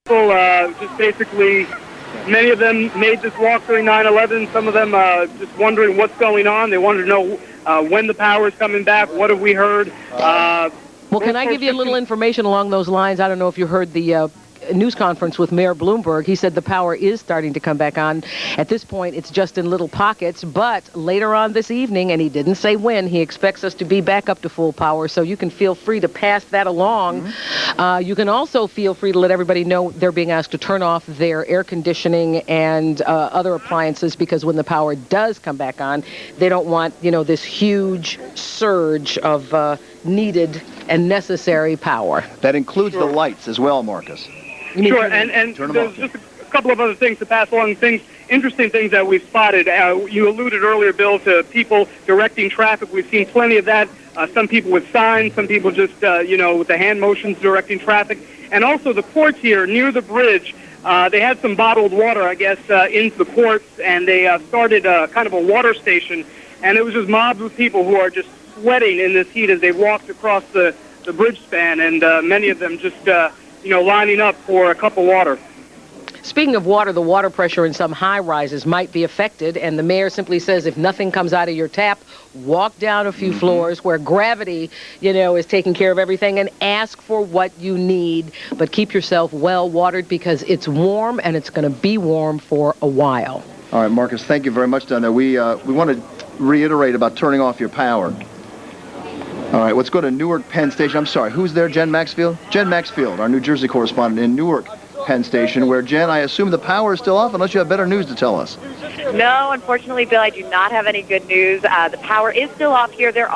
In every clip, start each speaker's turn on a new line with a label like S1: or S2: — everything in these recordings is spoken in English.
S1: people just basically, many of them made this walk during 9/11. Some of them just wondering what's going on. They wanted to know when the power is coming back. What have we heard?
S2: Well, can I give you a little information along those lines? I don't know if you heard the news conference with Mayor Bloomberg. He said the power is starting to come back on. At this point, it's just in little pockets, but later on this evening, and he didn't say when, he expects us to be back up to full power, so you can feel free to pass that along. Mm-hmm. You can also feel free to let everybody know they're being asked to turn off their air conditioning and other appliances, because when the power does come back on, they don't want, this huge surge of needed and necessary power.
S3: That includes the lights as well, Marcus.
S1: Sure, and there's just a couple of other things to pass along, interesting things that we've spotted. You alluded earlier, Bill, to people directing traffic. We've seen plenty of that. Some people with signs, some people just, with the hand motions directing traffic. And also the courts here near the bridge, they had some bottled water, I guess, into the courts, and they started kind of a water station. And it was just mobs of people who are just sweating in this heat as they walked across the bridge span, and many of them just, lining up for a cup of water.
S2: Speaking of water, the water pressure in some high-rises might be affected, and the mayor simply says if nothing comes out of your tap, walk down a few floors where gravity, is taking care of everything, and ask for what you need. But keep yourself well watered, because it's warm, and it's going to be warm for a while.
S3: All right, Marcus, thank you very much down there. We want to reiterate about turning off your power. All right, let's go to Newark Penn Station. I'm sorry, who's there? Jen Maxfield? Jen Maxfield, our New Jersey correspondent in Newark Penn Station, where, Jen, I assume the power is still off unless you have better news to tell us.
S4: No, unfortunately, Bill, I do not have any good news. The power is still off here. There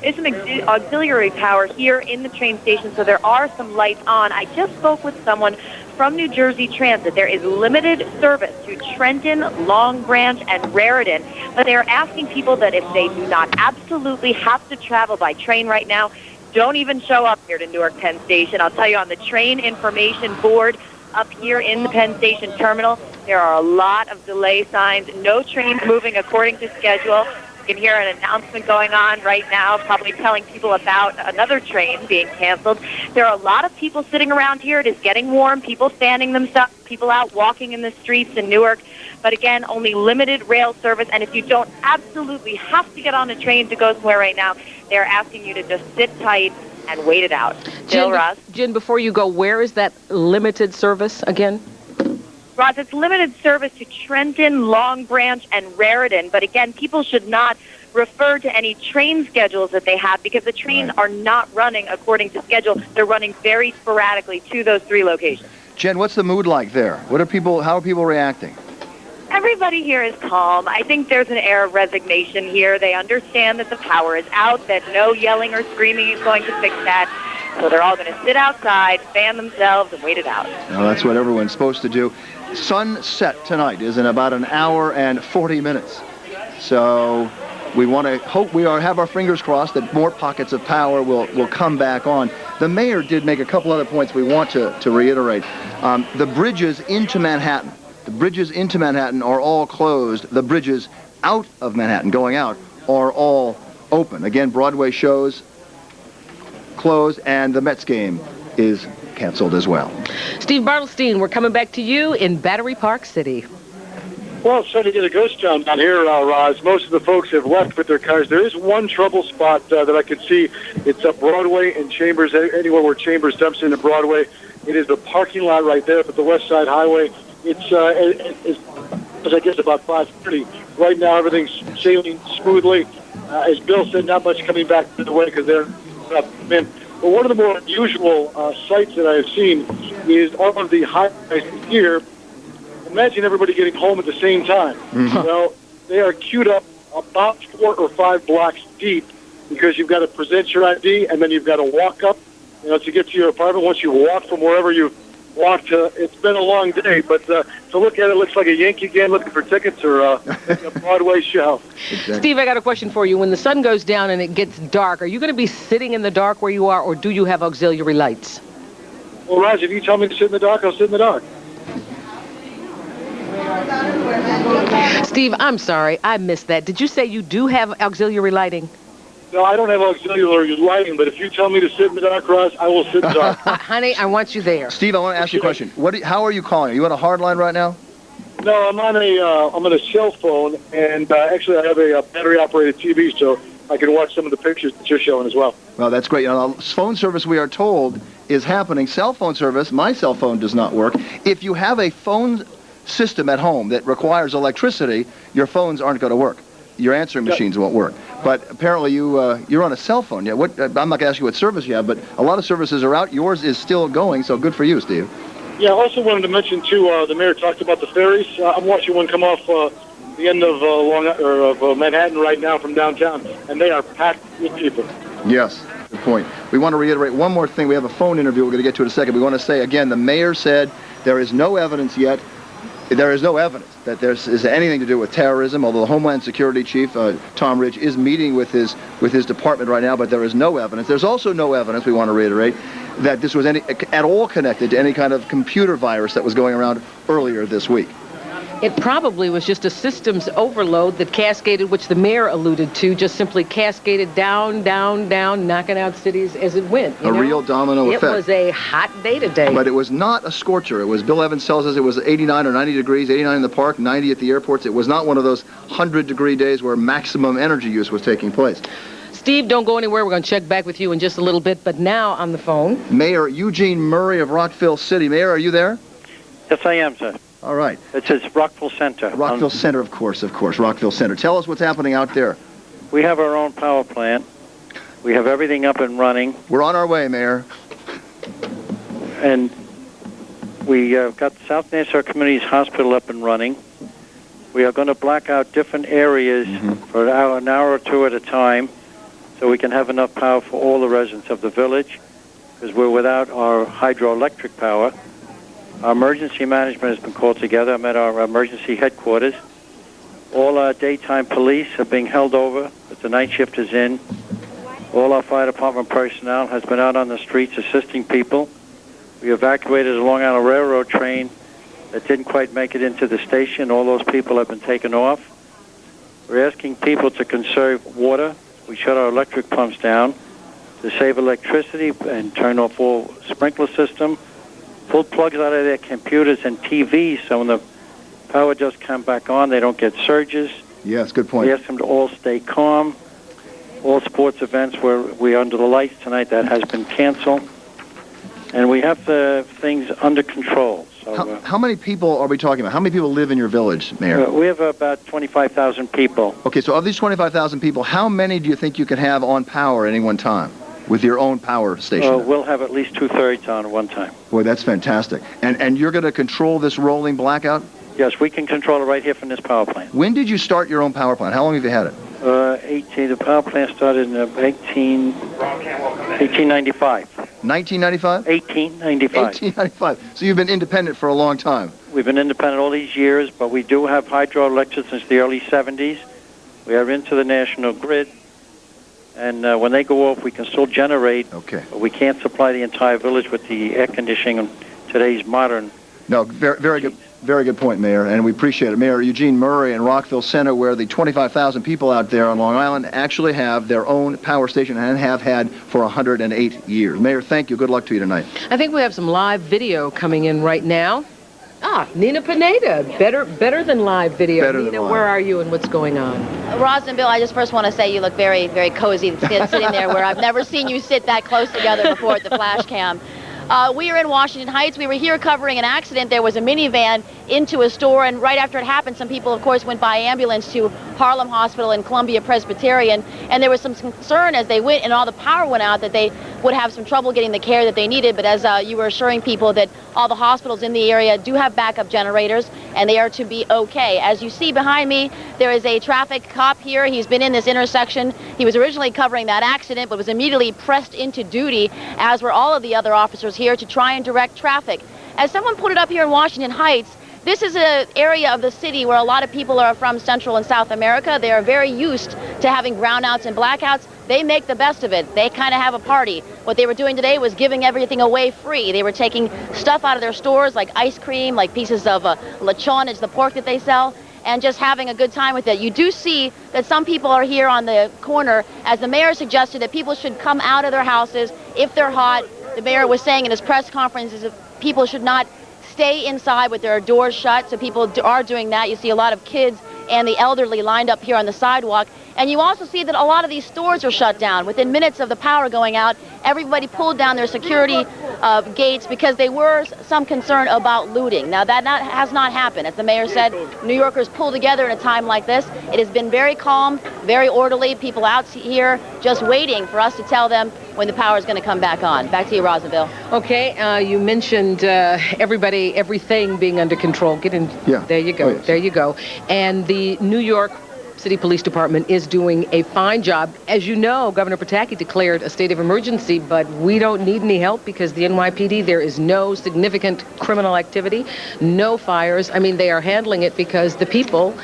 S4: is some auxiliary power here in the train station, so there are some lights on. I just spoke with someone from New Jersey Transit. There is limited service to Trenton, Long Branch, and Raritan, but they are asking people that if they do not absolutely have to travel by train right now, don't even show up here to Newark Penn Station. I'll tell you, on the train information board up here in the Penn Station terminal, there are a lot of delay signs. No trains moving according to schedule. You can hear an announcement going on right now, probably telling people about another train being canceled. There are a lot of people sitting around here. It is getting warm. People fanning themselves, people out walking in the streets in Newark. But again, only limited rail service. And if you don't absolutely have to get on a train to go somewhere right now, they're asking you to just sit tight and wait it out. Jill, Ross?
S2: Jen, before you go, where is that limited service again?
S4: Ross, it's limited service to Trenton, Long Branch, and Raritan. But again, people should not refer to any train schedules that they have, because the trains are not running according to schedule. They're running very sporadically to those three locations.
S3: Jen, what's the mood like there? How are people reacting?
S4: Everybody here is calm. I think there's an air of resignation here. They understand that the power is out, that no yelling or screaming is going to fix that. So they're all going to sit outside, fan themselves, and wait it out.
S3: Well, that's what everyone's supposed to do. Sunset tonight is in about an hour and 40 minutes. So we want to hope have our fingers crossed that more pockets of power will come back on. The mayor did make a couple other points we want to reiterate. The bridges into Manhattan. The bridges into Manhattan are all closed. The bridges out of Manhattan, going out, are all open. Again, Broadway shows closed, and the Mets game is canceled as well.
S2: Steve Bartlestein, we're coming back to you in Battery Park City.
S5: Well, it's starting to get a ghost town down here, Roz. Most of the folks have left with their cars. There is one trouble spot that I can see. It's up Broadway and Chambers, anywhere where Chambers dumps into Broadway. It is the parking lot right there up at the West Side Highway. It's I guess about 5:30. Right now, everything's sailing smoothly. As Bill said, not much coming back the way because they're in. But one of the more unusual sights that I have seen is all of the highways here. Imagine everybody getting home at the same time. Mm-hmm. Well, they are queued up about 4 or 5 blocks deep because you've got to present your ID and then you've got to walk up, to get to your apartment. Once you walk from wherever you walked, it's been a long day, but to look at it, looks like a Yankee game looking for tickets or a Broadway show.
S2: Exactly. Steve, I got a question for you. When the sun goes down and it gets dark, are you going to be sitting in the dark where you are, or do you have auxiliary lights?
S5: Well, Raj, if you tell me to sit in the dark, I'll sit in the dark.
S2: Steve, I'm sorry, I missed that. Did you say you do have auxiliary lighting?
S5: No, I don't have auxiliary lighting, but if you tell me to sit in the dark, Ross, I will sit in the dark.
S2: Honey, I want you there.
S3: Steve, I want to ask you a question. How are you calling? Are you on a hard line right now?
S5: No, I'm on a cell phone, and actually I have a battery-operated TV, so I can watch some of the pictures that you're showing as well.
S3: Well, that's great. Phone service, we are told, is happening. Cell phone service, my cell phone does not work. If you have a phone system at home that requires electricity, your phones aren't going to work. Your answering machines won't work. But apparently you're on a cell phone. Yeah. I'm not going to ask you what service you have, but a lot of services are out. Yours is still going, so good for you, Steve.
S5: Yeah, I also wanted to mention, too, the mayor talked about the ferries. I'm watching one come off the end of Manhattan right now from downtown, and they are packed with people.
S3: Yes, good point. We want to reiterate one more thing. We have a phone interview we're going to get to in a second. We want to say, again, the mayor said there is no evidence yet. There is no evidence that there is anything to do with terrorism, although the Homeland Security Chief, Tom Ridge, is meeting with his department right now, but there is no evidence. There's also no evidence, we want to reiterate, that this was at all connected to any kind of computer virus that was going around earlier this week.
S2: It probably was just a systems overload that cascaded, which the mayor alluded to, just simply cascaded down, knocking out cities as it went.
S3: A real domino effect.
S2: It was a hot day today.
S3: But it was not a scorcher. It was, Bill Evans tells us it was 89 or 90 degrees, 89 in the park, 90 at the airports. It was not one of those 100-degree days where maximum energy use was taking place.
S2: Steve, don't go anywhere. We're going to check back with you in just a little bit. But now on the phone,
S3: Mayor Eugene Murray of Rockville City. Mayor, are you there?
S6: Yes, I am, sir.
S3: All right.
S6: It says Rockville Center.
S3: Rockville Center, of course, Rockville Center. Tell us what's happening out there.
S6: We have our own power plant. We have everything up and running.
S3: We're on our way, Mayor.
S6: And we got South Nassau Community Hospital up and running. We are going to black out different areas for an hour or two at a time so we can have enough power for all the residents of the village, because we're without our hydroelectric power. Our emergency management has been called together. I'm at our emergency headquarters. All our daytime police are being held over, but the night shift is in. All our fire department personnel has been out on the streets assisting people. We evacuated a Long Island Railroad train that didn't quite make it into the station. All those people have been taken off. We're asking people to conserve water. We shut our electric pumps down to save electricity and turn off all sprinkler system. Pull plugs out of their computers and TVs so when the power does come back on, they don't get surges.
S3: Yes, good point.
S6: We ask them to all stay calm. All sports events where we're under the lights tonight, that has been canceled. And we have the things under control. So,
S3: how many people are we talking about? How many people live in your village, Mayor?
S6: We have about 25,000 people.
S3: Okay, so of these 25,000 people, how many do you think you can have on power at any one time with your own power station?
S6: We'll have at least 2/3 on at one time.
S3: Boy, that's fantastic. And you're going to control this rolling blackout?
S6: Yes, we can control it right here from this power plant.
S3: When did you start your own power plant? How long have you had it?
S6: The power plant started in 1895.
S3: 1995?
S6: 1895.
S3: 1895. So you've been independent for a long time.
S6: We've been independent all these years, but we do have hydroelectric since the early 70s. We are into the national grid, and when they go off, we can still generate.
S3: Okay.
S6: But we can't supply the entire village with the air conditioning in today's modern.
S3: No, very good. Very good point, Mayor, and we appreciate it. Mayor Eugene Murray in Rockville Center, where the 25,000 people out there on Long Island actually have their own power station and have had for 108 years. Mayor, thank you. Good luck to you tonight.
S2: I think we have some live video coming in right now. Nina Pineda, better than live video.
S3: Better
S2: Nina,
S3: than live.
S2: where are you and what's going on?
S7: Roz and Bill, I just first want to say you look very, very cozy sitting there where I've never seen you sit that close together before at the flash cam. We are in Washington Heights. We were here covering an accident. There was a minivan into a store, and right after it happened, some people, of course, went by ambulance to Harlem Hospital and Columbia Presbyterian, and there was some concern as they went and all the power went out that they would have some trouble getting the care that they needed. But as you were assuring people that all the hospitals in the area do have backup generators, and they are to be okay. As you see behind me, there is a traffic cop here. He's been in this intersection. He was originally covering that accident, but was immediately pressed into duty, as were all of the other officers here, to try and direct traffic. As someone put it up here in Washington Heights, this is an area of the city where a lot of people are from Central and South America. They are very used to having brownouts and blackouts. They make the best of it. They kind of have a party. What they were doing today was giving everything away free. They were taking stuff out of their stores like ice cream, like pieces of lechon, it's the pork that they sell. and just having a good time with it. You do see that some people are here on the corner, as the mayor suggested that people should come out of their houses if they're hot. The mayor was saying in his press conferences that people should not stay inside with their doors shut, so people are doing that. You see a lot of kids and the elderly lined up here on the sidewalk. And you also see that a lot of these stores are shut down. Within minutes of the power going out, everybody pulled down their security gates because there were some concern about looting. Now, that has not happened. As the mayor said, New Yorkers pull together in a time like this. It has been very calm, very orderly. People out here just waiting for us to tell them when the power is going to come back on. Back to you, Roosevelt.
S2: Okay, you mentioned everything being under control. Get in.
S3: Yeah.
S2: There you go.
S3: Oh, yes.
S2: There you go. And the New York City Police Department is doing a fine job. As you know, Governor Pataki declared a state of emergency, but we don't need any help because the NYPD, there is no significant criminal activity, no fires. I mean, they are handling it because the people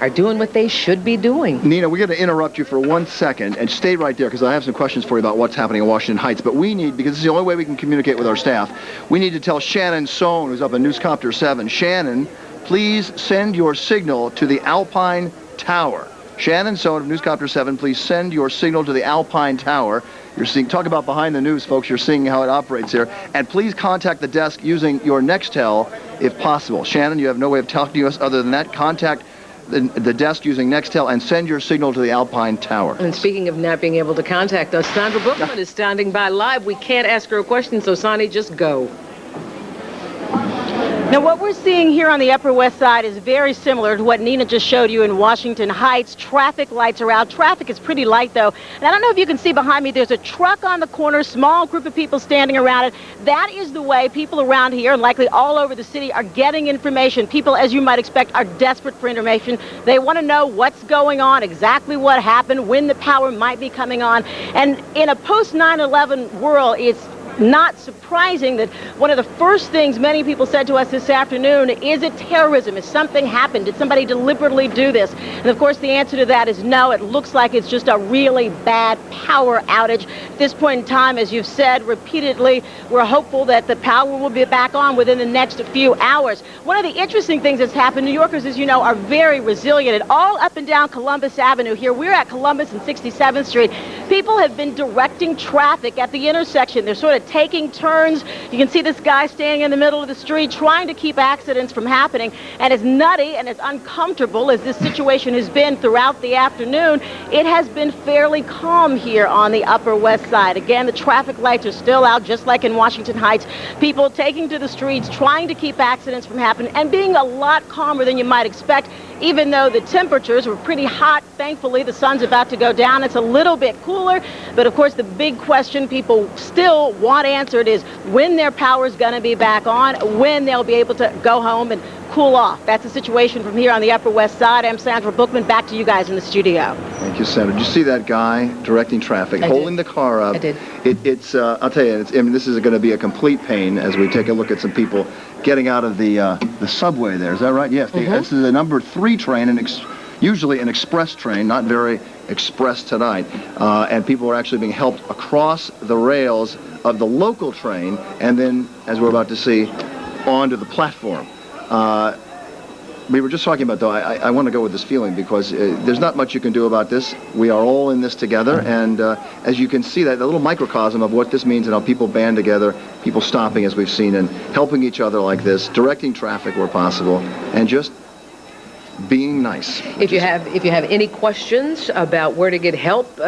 S2: are doing what they should be doing.
S3: Nina, we're going to interrupt you for 1 second and stay right there because I have some questions for you about what's happening in Washington Heights. But we need, because this is the only way we can communicate with our staff, we need to tell Shannon Sohn, who's up in Newscopter 7. Shannon, please send your signal to the Alpine Tower. Shannon Sohn of Newscopter 7, please send your signal to the Alpine Tower. You're seeing, talk about behind the news, folks. You're seeing how it operates here. And please contact the desk using your Nextel if possible. Shannon, you have no way of talking to us other than that. Contact the desk using Nextel and send your signal to the Alpine Tower.
S2: And speaking of not being able to contact us, Sandra Bookman is standing by live. We can't ask her a question, so Sonny, just go.
S8: Now, what we're seeing here on the Upper West Side is very similar to what Nina just showed you in Washington Heights. Traffic lights are out. Traffic is pretty light, though. And I don't know if you can see behind me, there's a truck on the corner, small group of people standing around it. That is the way people around here, and likely all over the city, are getting information. People, as you might expect, are desperate for information. They want to know what's going on, exactly what happened, when the power might be coming on. And in a post-9/11 world, it's not surprising that one of the first things many people said to us this afternoon, is it terrorism? Has something happened? Did somebody deliberately do this? And of course the answer to that is no. It looks like it's just a really bad power outage. At this point in time, as you've said repeatedly, we're hopeful that the power will be back on within the next few hours. One of the interesting things that's happened, New Yorkers, as you know, are very resilient. And all up and down Columbus Avenue here, we're at Columbus and 67th Street. People have been directing traffic at the intersection. They're sort of taking turns. You can see this guy standing in the middle of the street trying to keep accidents from happening. And as nutty and as uncomfortable as this situation has been throughout the afternoon, it has been fairly calm here on the Upper West Side. Again, the traffic lights are still out, just like in Washington Heights. People taking to the streets, trying to keep accidents from happening, and being a lot calmer than you might expect, even though the temperatures were pretty hot. Thankfully, the sun's about to go down. It's a little bit cooler. But of course, the big question people still want answered is when their power is going to be back on, when they'll be able to go home and cool off. That's the situation from here on the Upper West Side. I'm Sandra Bookman. Back to you guys in the studio.
S3: Thank you, Sandra. Did you see that guy directing traffic, holding the car up?
S2: I did.
S3: It's I'll tell you, I mean, this is going to be a complete pain as we take a look at some people getting out of the subway there. Is that right? Yes. This is a number 3 train, and usually an express train, not very express tonight. And people are actually being helped across the rails of the local train, and then, as we're about to see, onto the platform. We were just talking about, though, I want to go with this feeling because there's not much you can do about this. We are all in this together, and as you can see, that the little microcosm of what this means and how people band together, people stopping as we've seen, and helping each other like this, directing traffic where possible, and just being nice.
S2: If you have any questions about where to get help,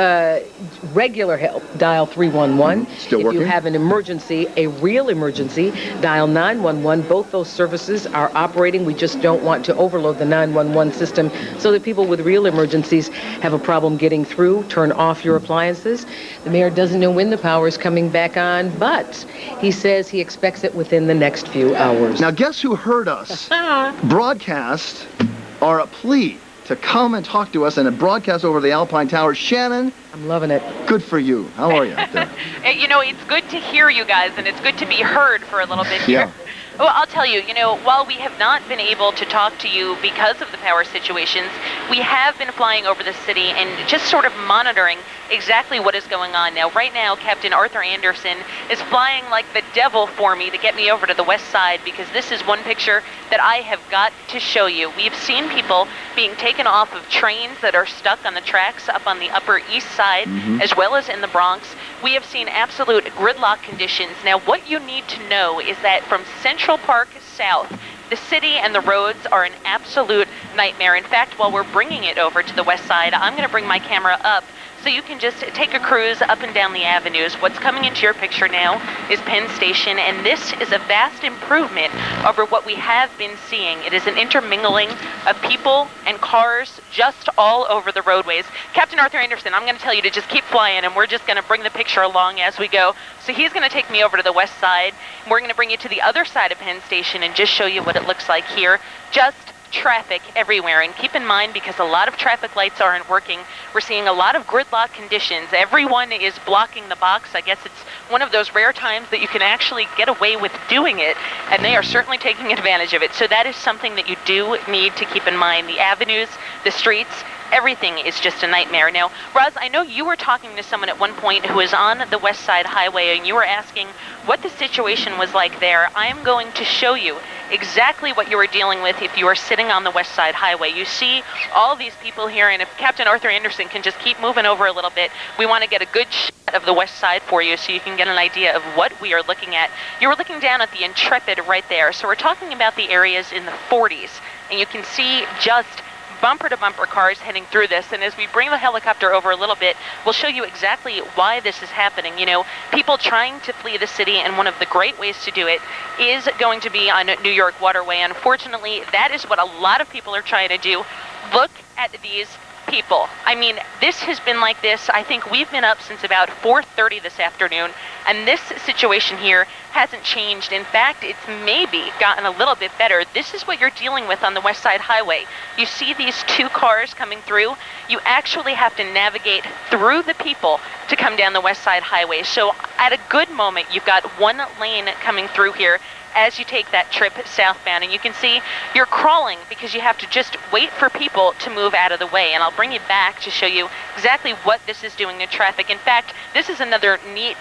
S2: regular help, dial 311.
S3: Still working?
S2: If you have an emergency, a real emergency, dial 911. Both those services are operating. We just don't want to overload the 911 system so that people with real emergencies have a problem getting through. Turn off your appliances. The mayor doesn't know when the power is coming back on, but he says he expects it within the next few hours.
S3: Now, guess who heard us broadcast our plea to come and talk to us and a broadcast over the Alpine Tower? Shannon,
S2: I'm loving it.
S3: good for you. How are you out there?
S9: You know, it's good to hear you guys, and it's good to be heard for a little bit here.
S3: Yeah.
S9: Well, I'll tell you, while we have not been able to talk to you because of the power situations, we have been flying over the city and just sort of monitoring exactly what is going on. Now, right now, Captain Arthur Anderson is flying like the devil for me to get me over to the west side, because this is one picture that I have got to show you. We've seen people being taken off of trains that are stuck on the tracks up on the Upper East Side, as well as in the Bronx. We have seen absolute gridlock conditions. Now, what you need to know is that from Central Park south, the city and the roads are an absolute nightmare. In fact, while we're bringing it over to the west side, I'm going to bring my camera up so you can just take a cruise up and down the avenues. What's coming into your picture now is Penn Station, and this is a vast improvement over what we have been seeing. It is an intermingling of people and cars just all over the roadways. Captain Arthur Anderson, I'm going to tell you to just keep flying, and we're just going to bring the picture along as we go. So he's going to take me over to the west side. We're going to bring you to the other side of Penn Station and just show you what it looks like here. Just traffic everywhere, and keep in mind, because a lot of traffic lights aren't working, we're seeing a lot of gridlock conditions. Everyone is blocking the box. I guess it's one of those rare times that you can actually get away with doing it, and they are certainly taking advantage of it. So that is something that you do need to keep in mind. The avenues, the streets, everything is just a nightmare. Now, Roz, I know you were talking to someone at one point who is on the West Side Highway, and you were asking what the situation was like there. I am going to show you exactly what you were dealing with if you are sitting on the West Side Highway. You see all these people here, and if Captain Arthur Anderson can just keep moving over a little bit, we want to get a good shot of the West Side for you so you can get an idea of what we are looking at. You were looking down at the Intrepid right there, so we're talking about the areas in the 40s, and you can see just bumper-to-bumper cars heading through this. And as we bring the helicopter over a little bit, we'll show you exactly why this is happening. You know, people trying to flee the city, and one of the great ways to do it is going to be on New York Waterway. Unfortunately, that is what a lot of people are trying to do. Look at these people. I mean, this has been like this. I think we've been up since about 4:30 this afternoon, and this situation here hasn't changed. In fact, it's maybe gotten a little bit better. This is what you're dealing with on the West Side Highway. You see these two cars coming through. You actually have to navigate through the people to come down the West Side Highway. So at a good moment, you've got one lane coming through here as you take that trip southbound, and you can see you're crawling because you have to just wait for people to move out of the way. And I'll bring you back to show you exactly what this is doing to traffic. In fact, this is another neat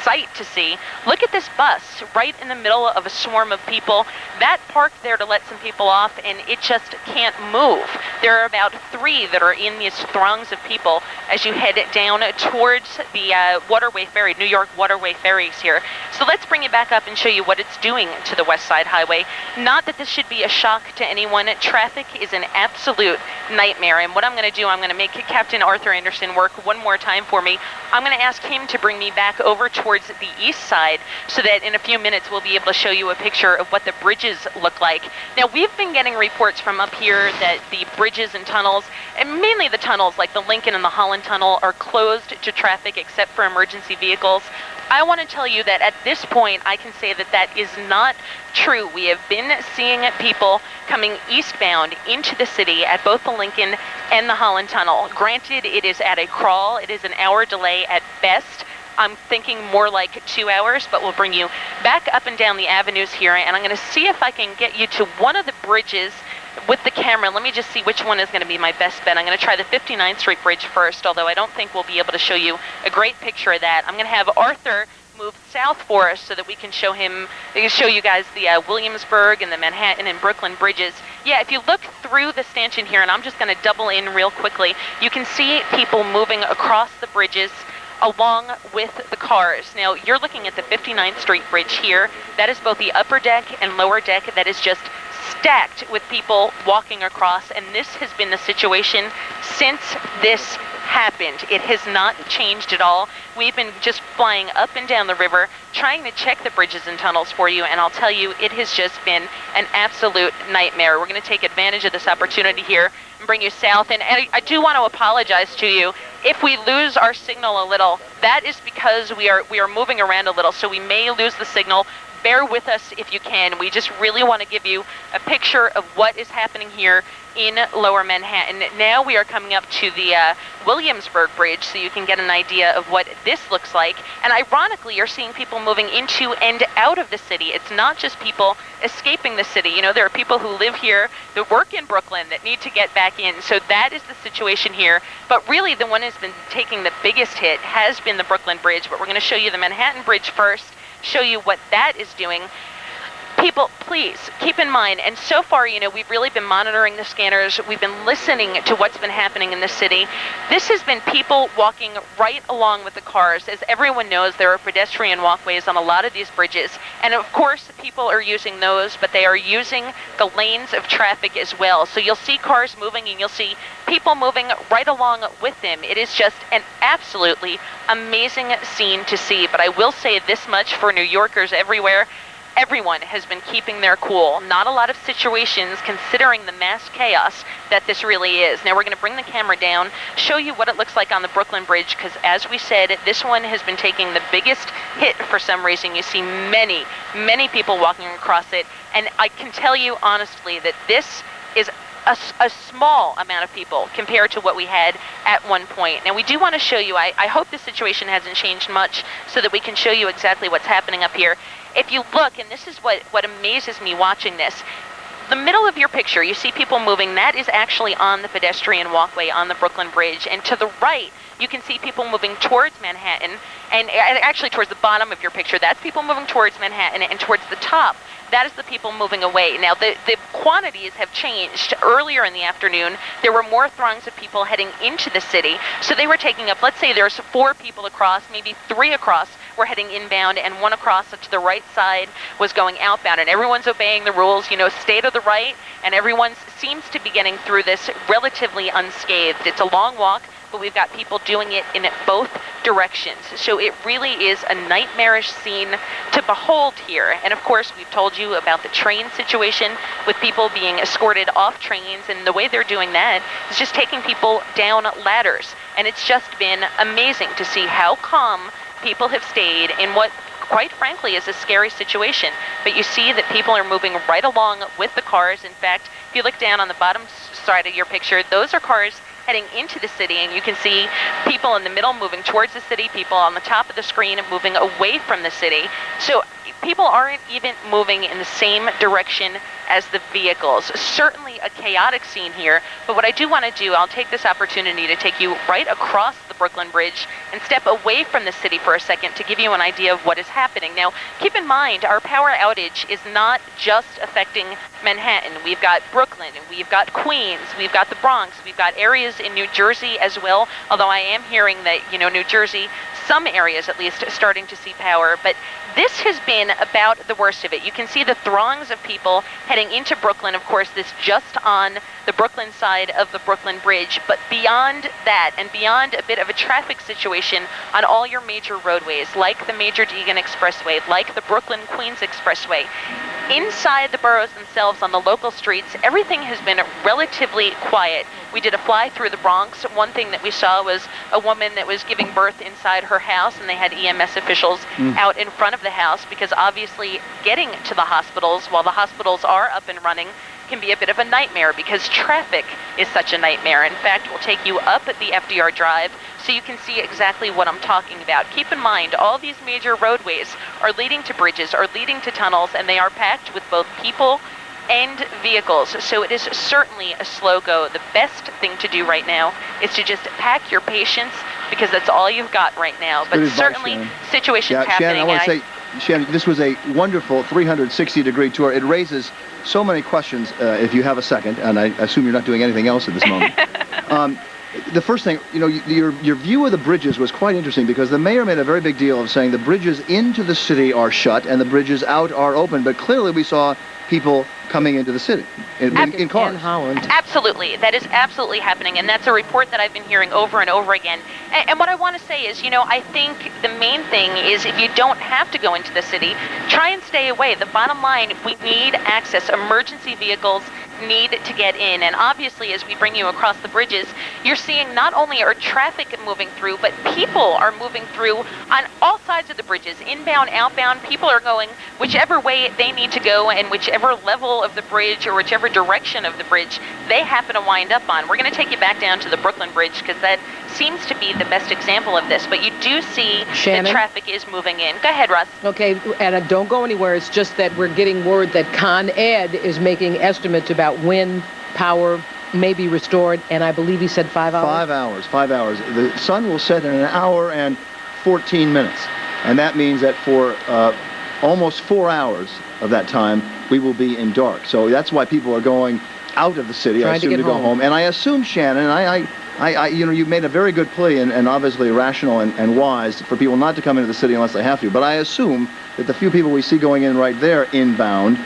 S9: sight to see. Look at this bus right in the middle of a swarm of people. That parked there to let some people off, and it just can't move. There are about 3 that are in these throngs of people as you head down towards the waterway ferry, New York Waterway ferries here. So let's bring you back up and show you what it's doing to the West Side Highway. Not that this should be a shock to anyone. Traffic is an absolute nightmare, and what I'm going to do, I'm going to make Captain Arthur Anderson work one more time for me. I'm going to ask him to bring me back over towards the east side so that in a few minutes we'll be able to show you a picture of what the bridges look like. Now, we've been getting reports from up here that the bridges and tunnels, and mainly the tunnels like the Lincoln and the Holland Tunnel, are closed to traffic except for emergency vehicles. I want to tell you that at this point, I can say that that is not true. We have been seeing people coming eastbound into the city at both the Lincoln and the Holland Tunnel. Granted, it is at a crawl. It is an hour delay at best. I'm thinking more like 2 hours, but we'll bring you back up and down the avenues here, and I'm going to see if I can get you to one of the bridges with the camera. Let me just see which one is going to be my best bet. I'm going to try the 59th Street Bridge first, although I don't think we'll be able to show you a great picture of that. I'm going to have Arthur move south for us so that we can show you guys the Williamsburg and the Manhattan and Brooklyn bridges. Yeah, if you look through the stanchion here, and I'm just going to double in real quickly, you can see people moving across the bridges along with the cars. Now, you're looking at the 59th Street Bridge here. That is both the upper deck and lower deck. That is just stacked with people walking across, and this has been the situation since this happened. It has not changed at all. We've been just flying up and down the river trying to check the bridges and tunnels for you, and I'll tell you, it has just been an absolute nightmare. We're going to take advantage of this opportunity here and bring you south, and I do want to apologize to you if we lose our signal a little. That is because we are moving around a little, so we may lose the signal. bear with us if you can. We just really want to give you a picture of what is happening here in Lower Manhattan. Now we are coming up to the Williamsburg Bridge, so you can get an idea of what this looks like. And ironically, you're seeing people moving into and out of the city. It's not just people escaping the city. You know, there are people who live here, that work in Brooklyn, that need to get back in. So that is the situation here. But really, the one who's been taking the biggest hit has been the Brooklyn Bridge. But we're going to show you the Manhattan Bridge first, show you what that is doing. People, please keep in mind, and so far, you know, we've really been monitoring the scanners. We've been listening to what's been happening in the city. This has been people walking right along with the cars. As everyone knows, there are pedestrian walkways on a lot of these bridges. And of course, people are using those, but they are using the lanes of traffic as well. So you'll see cars moving and you'll see people moving right along with them. It is just an absolutely amazing scene to see. But I will say this much for New Yorkers everywhere. Everyone has been keeping their cool. Not a lot of situations considering the mass chaos that this really is. Now we're going to bring the camera down, show you what it looks like on the Brooklyn Bridge, because as we said, this one has been taking the biggest hit for some reason. You see many, many people walking across it, and I can tell you honestly that this is a small amount of people compared to what we had at one point. Now we do want to show you, I hope the situation hasn't changed much so that we can show you exactly what's happening up here. If you look, and this is what amazes me watching this, the middle of your picture, you see people moving. That is actually on the pedestrian walkway on the Brooklyn Bridge. And to the right, you can see people moving towards Manhattan, and actually towards the bottom of your picture, that's people moving towards Manhattan, and towards the top, that is the people moving away. Now, the quantities have changed. Earlier in the afternoon, there were more throngs of people heading into the city. So they were taking up, let's say there's 4 people across, maybe 3 across were heading inbound, and 1 across to the right side was going outbound. And everyone's obeying the rules, you know, stay to the right, and everyone seems to be getting through this relatively unscathed. It's a long walk, but we've got people doing it in both directions. So it really is a nightmarish scene to behold here. And of course, we've told you about the train situation with people being escorted off trains, and the way they're doing that is just taking people down ladders. And it's just been amazing to see how calm people have stayed in what, quite frankly, is a scary situation. But you see that people are moving right along with the cars. In fact, if you look down on the bottom side of your picture, those are cars heading into the city, and you can see people in the middle moving towards the city, people on the top of the screen moving away from the city. So people aren't even moving in the same direction as the vehicles. Certainly a chaotic scene here, but what I do want to do, I'll take this opportunity to take you right across the Brooklyn Bridge and step away from the city for a second to give you an idea of what is happening. Now, keep in mind, our power outage is not just affecting Manhattan. We've got Brooklyn, we've got Queens, we've got the Bronx, we've got areas in New Jersey as well, although I am hearing that, you know, New Jersey, some areas at least, starting to see power. But this has been about the worst of it. You can see the throngs of people heading into Brooklyn. Of course, this just on the Brooklyn side of the Brooklyn Bridge. But beyond that, and beyond a bit of a traffic situation on all your major roadways, like the Major Deegan Expressway, like the Brooklyn-Queens Expressway, inside the boroughs themselves on the local streets, everything has been relatively quiet. We did a fly through the Bronx. One thing that we saw was a woman that was giving birth inside her house, and they had EMS officials out in front of the house, because obviously getting to the hospitals while the hospitals are up and running can be a bit of a nightmare, because traffic is such a nightmare. In fact, we'll take you up at the FDR Drive so you can see exactly what I'm talking about. Keep in mind, all these major roadways are leading to bridges, are leading to tunnels, and they are packed with both people and vehicles. So it is certainly a slow go. The best thing to do right now is to just pack your patience, because that's all you've got right now. But certainly situations happening.
S3: Shannon, I want to say, Shannon, this was a wonderful 360-degree tour. It raises so many questions, if you have a second, and I assume you're not doing anything else at this moment. The first thing, you know, your view of the bridges was quite interesting, because the mayor made a very big deal of saying the bridges into the city are shut and the bridges out are open, but clearly we saw people coming into the city in cars.
S2: In Holland.
S9: Absolutely. That is absolutely happening, and that's a report that I've been hearing over and over again. And what I want to say is, you know, I think the main thing is, if you don't have to go into the city, try and stay away. The bottom line, we need access. Emergency vehicles need to get in. And obviously, as we bring you across the bridges, you're seeing not only are traffic moving through, but people are moving through on all sides of the bridges, inbound, outbound. People are going whichever way they need to go and whichever level of the bridge or whichever direction of the bridge they happen to wind up on. We're going to take you back down to the Brooklyn Bridge because that seems to be the best example of this, but you do see that traffic is moving in. Go ahead, Russ.
S2: Okay, and don't go anywhere. It's just that we're getting word that Con Ed is making estimates about when power may be restored, and I believe he said 5 hours?
S3: 5 hours. The sun will set in an hour and 14 minutes, and that means that for almost 4 hours of that time, we will be in dark. So that's why people are going out of the city, I assume, to go home. And I assume, Shannon, you made a very good plea and obviously rational and wise for people not to come into the city unless they have to. But I assume that the few people we see going in right there inbound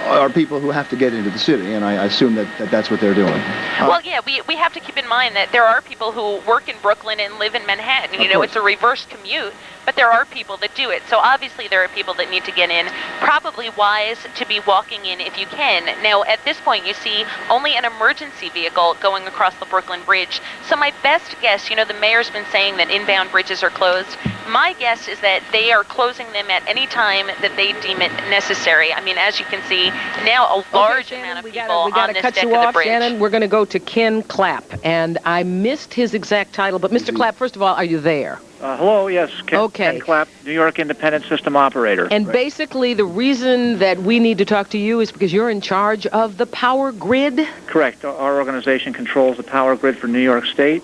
S3: are people who have to get into the city, and I assume that that's what they're doing.
S9: Well, yeah, we have to keep in mind that there are people who work in Brooklyn and live in Manhattan. You know, it's a reverse commute, but there are people that do it. So obviously there are people that need to get in. Probably wise to be walking in if you can. Now, at this point, you see only an emergency vehicle going across the Brooklyn Bridge. So my best guess, you know, the mayor's been saying that inbound bridges are closed. My guess is that they are closing them at any time that they deem it necessary. I mean, as you can see, now a large amount of people on this deck of the bridge.
S2: Shannon, we're going to go to Ken Clapp, and I missed his exact title, but Mr. Clapp, first of all, are you there?
S10: Hello, yes, Ken Clapp, New York Independent System Operator.
S2: And basically the reason that we need to talk to you is because you're in charge of the power grid?
S10: Correct. Our organization controls the power grid for New York State,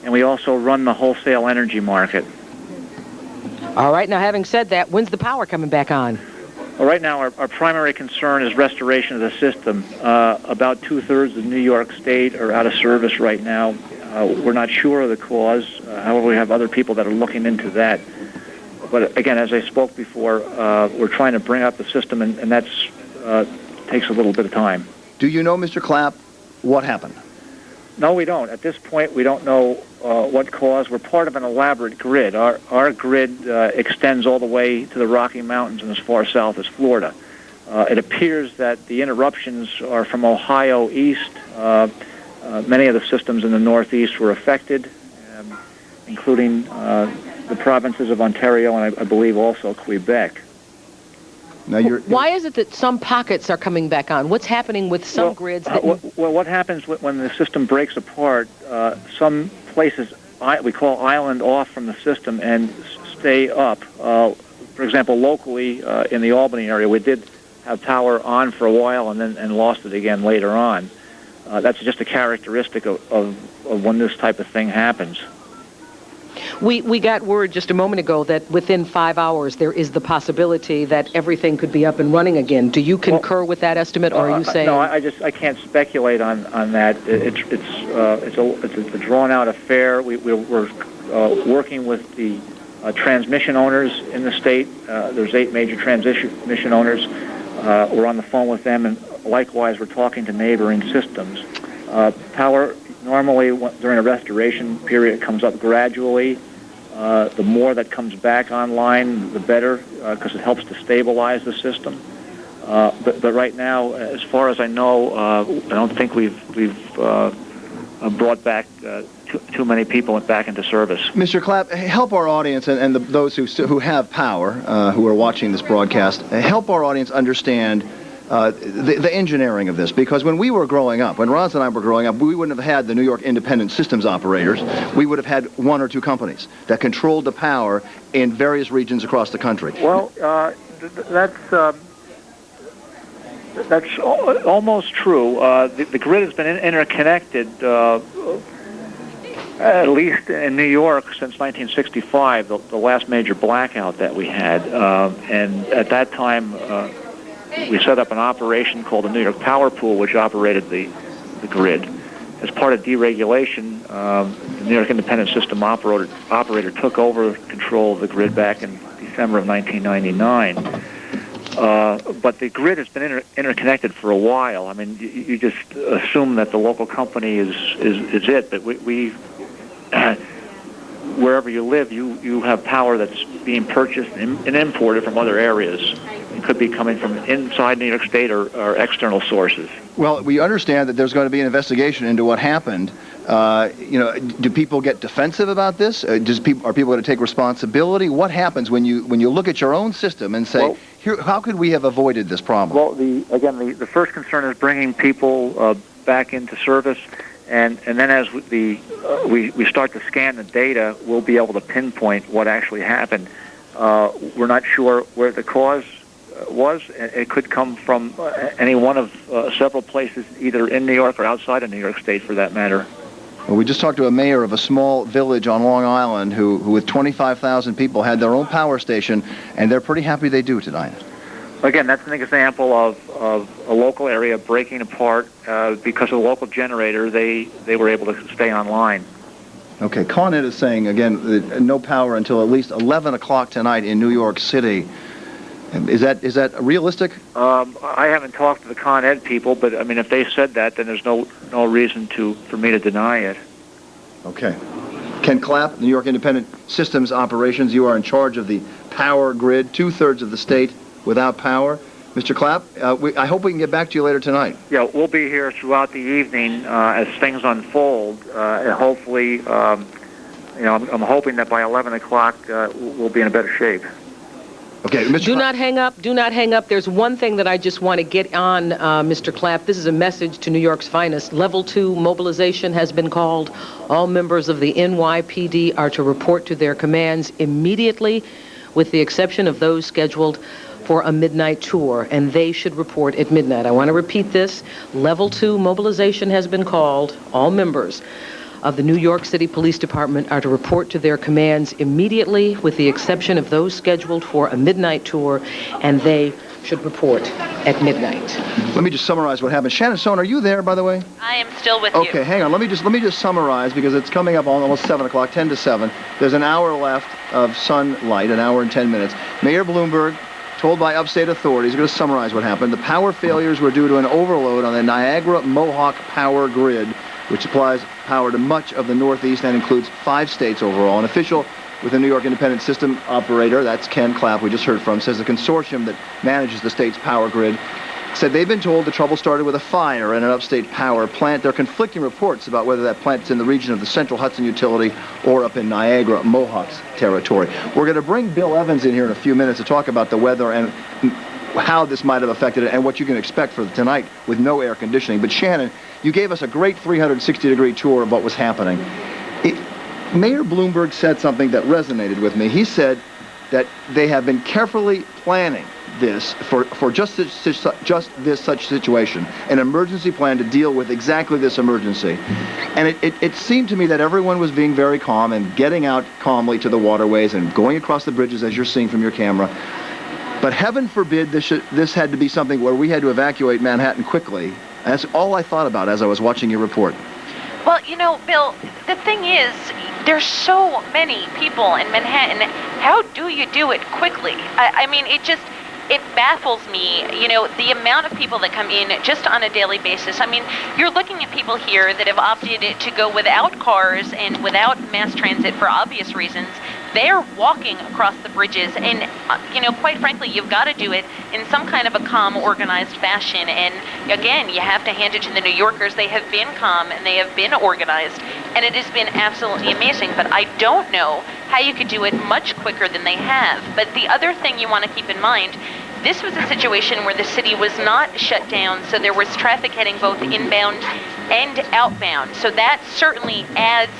S10: and we also run the wholesale energy market.
S2: All right, now having said that, when's the power coming back on?
S10: Well, right now our primary concern is restoration of the system. About 2/3 of New York State are out of service right now. We're not sure of the cause. However, we have other people that are looking into that. But again, as I spoke before, we're trying to bring up the system, and that takes a little bit of time.
S3: Do you know, Mr. Clapp, what happened?
S10: No, we don't. At this point, we don't know what caused. We're part of an elaborate grid. Our grid extends all the way to the Rocky Mountains and as far south as Florida. It appears that the interruptions are from Ohio east. Many of the systems in the Northeast were affected, including the provinces of Ontario and I believe also Quebec.
S3: Now
S2: why is it that some pockets are coming back on? What's happening with some grids?
S10: Well, what happens when the system breaks apart, some places we call island off from the system and stay up. For example, locally in the Albany area, we did have power on for a while and lost it again later on. That's just a characteristic of when this type of thing happens.
S2: We got word just a moment ago that within 5 hours there is the possibility that everything could be up and running again. Do you concur with that estimate, or are you saying?
S10: No, I can't speculate on that. It's a drawn out affair. We're working with the transmission owners in the state. There's 8 major transmission owners. We're on the phone with them, and likewise, we're talking to neighboring systems. Power normally during a restoration period comes up gradually. The more that comes back online, the better, because it helps to stabilize the system. But right now, as far as I know, I don't think we've brought back too many people back into service.
S3: Mr. Clapp, help our audience and those who have power, who are watching this broadcast, help our audience understand the engineering of this, because when we were growing up, when Roz and I were growing up, we wouldn't have had the New York Independent Systems Operators. We would have had 1 or 2 companies that controlled the power in various regions across the country.
S10: Well, that's almost true. The grid has been interconnected, at least in New York, since 1965, the last major blackout that we had. And at that time, we set up an operation called the New York Power Pool, which operated the grid. As part of deregulation, the New York Independent System Operator took over control of the grid back in December of 1999. But the grid has been interconnected for a while. I mean, you just assume that the local company is it, but we wherever you live, you have power that's being purchased and imported from other areas, could be coming from inside New York State or external sources.
S3: Well, we understand that there's going to be an investigation into what happened. Do people get defensive about this? Are people going to take responsibility? What happens when you look at your own system and say, how could we have avoided this problem?
S10: Well, the first concern is bringing people back into service, and then as we start to scan the data, we'll be able to pinpoint what actually happened. We're not sure where the cause was. It could come from any one of several places, either in New York or outside of New York State, for that matter.
S3: Well, we just talked to a mayor of a small village on Long Island who with 25,000 people, had their own power station, and they're pretty happy they do tonight.
S10: Again, that's an example of a local area breaking apart because of the local generator. They were able to stay online.
S3: Okay, Con Ed is saying, again, no power until at least 11 o'clock tonight in New York City. Is that realistic?
S10: I haven't talked to the Con Ed people, but I mean, if they said that, then there's no reason for me to deny it.
S3: Okay. Ken Clapp, New York Independent Systems Operations, you are in charge of the power grid, 2/3 of the state without power. Mr. Clapp, I hope we can get back to you later tonight.
S10: Yeah, we'll be here throughout the evening as things unfold, and hopefully, I'm hoping that by 11 o'clock we'll be in a better shape.
S3: Okay, Mr.
S2: Do not hang up. Do not hang up. There's one thing that I just want to get on, Mr. Clapp. This is a message to New York's finest. Level 2 mobilization has been called. All members of the NYPD are to report to their commands immediately, with the exception of those scheduled for a midnight tour, and they should report at midnight. I want to repeat this. Level 2 mobilization has been called. All members of the New York City Police Department are to report to their commands immediately, with the exception of those scheduled for a midnight tour, and they should report at midnight.
S3: Let me just summarize what happened. Shannon Stone, are you there, by the way?
S9: I am still with you.
S3: Okay, hang on. Let me just summarize, because it's coming up on almost 7 o'clock, 10 to 7. There's an hour left of sunlight, an hour and 10 minutes. Mayor Bloomberg, told by upstate authorities, going to summarize what happened. The power failures were due to an overload on the Niagara-Mohawk power grid, which supplies power to much of the Northeast and includes 5 states overall. An official with the New York Independent System Operator, that's Ken Clapp, we just heard from, says the consortium that manages the state's power grid said they've been told the trouble started with a fire in an upstate power plant. There are conflicting reports about whether that plant's in the region of the Central Hudson Utility or up in Niagara-Mohawk's territory. We're going to bring Bill Evans in here in a few minutes to talk about the weather and how this might have affected it and what you can expect for tonight with no air conditioning. But Shannon, you gave us a great 360-degree tour of what was happening. Mayor Bloomberg said something that resonated with me. He said that they have been carefully planning this for just this such situation, an emergency plan to deal with exactly this emergency. And it seemed to me that everyone was being very calm and getting out calmly to the waterways and going across the bridges, as you're seeing from your camera. But heaven forbid this had to be something where we had to evacuate Manhattan quickly. And that's all I thought about as I was watching your report.
S9: Well, Bill, the thing is, there's so many people in Manhattan. How do you do it quickly? I mean, it baffles me, the amount of people that come in just on a daily basis. I mean, you're looking at people here that have opted to go without cars and without mass transit for obvious reasons. They're walking across the bridges, and, quite frankly, you've got to do it in some kind of a calm, organized fashion. And, again, you have to hand it to the New Yorkers. They have been calm, and they have been organized, and it has been absolutely amazing. But I don't know how you could do it much quicker than they have. But the other thing you want to keep in mind, this was a situation where the city was not shut down, so there was traffic heading both inbound and outbound. So that certainly adds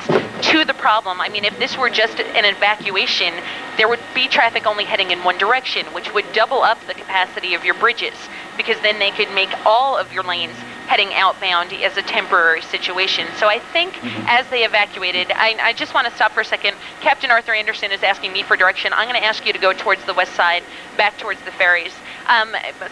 S9: to the problem. I mean, if this were just an evacuation, there would be traffic only heading in one direction, which would double up the capacity of your bridges, because then they could make all of your lanes heading outbound as a temporary situation. So I think as they evacuated, I just want to stop for a second. Captain Arthur Anderson is asking me for direction. I'm going to ask you to go towards the west side, back towards the ferries.